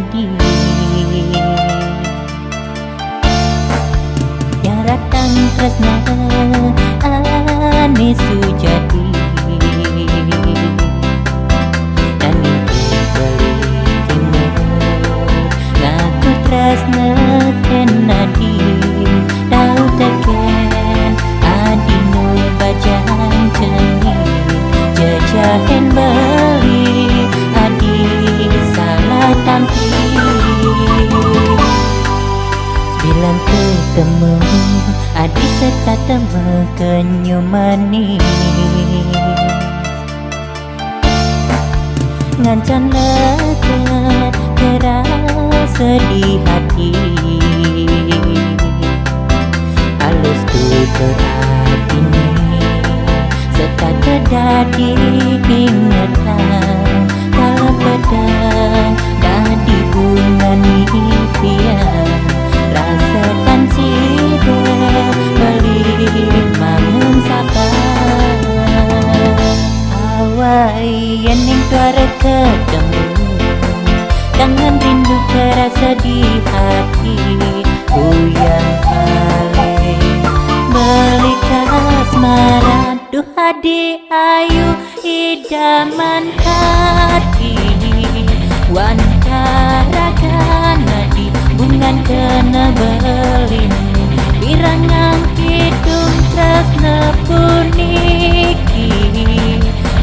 adi Yaratang tresna ane sujati Dan itu balikimu ngaku tresna kenadi Tau teken adi nuy bajang cengi Jejahen beli adi salah tampi Sembilan ketemu adi serta temu kenyumani Ngancan leket kerasa di hati Halus tu berarti serta terjadi ingatan Kalau pedang dadi bunga impian Rasa tan siber beli mangun sabar Awai yang tuara ketemu Kangen rindu terasa di hati Ku yang paling beli kasmaran Duh adi ayu idaman hati Wantarakan nadi bungan kena belin Pirangang hidung tresna puniki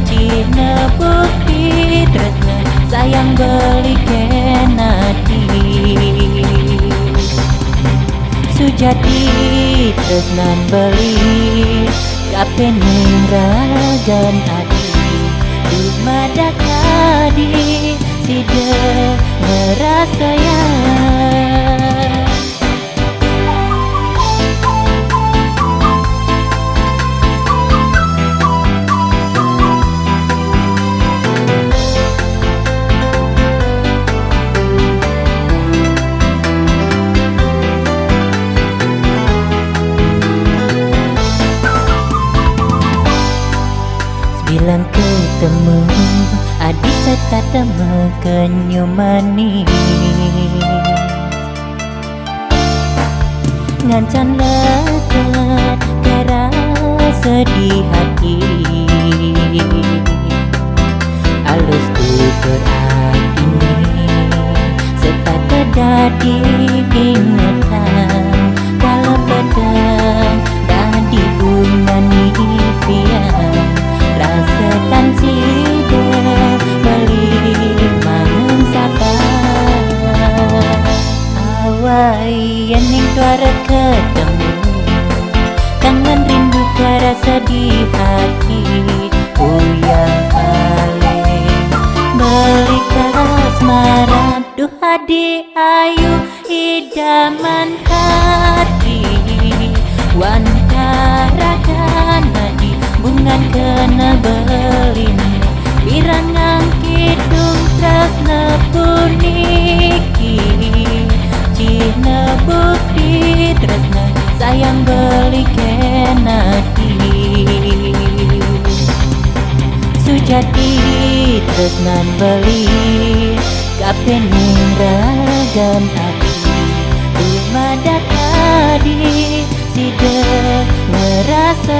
Cina bukti tresna sayang beli kenadi Sujati tresnan beli Kapen ragan adi Dumada kadi Sida merasa ya Bilang ketemu adik serta temu kenyumani Ngancan leket kerasa di hati Halus tu berarti serta terjadi ingatan Kalau pedang dadi bunga impian Rasa tan siber beli mangun sabar Awai yang tuara ketemu Kangen rindu terasa di hati Ku yang paling beli kasmaran Duh adi ayu idaman hati Wantarakan nadi bungan kena belin Pirangang hidung tresna puniki Cina bukti tresna sayang beli kenadi Sujati tresnan beli Kapen ragan adi Dumada kadi Sida merasa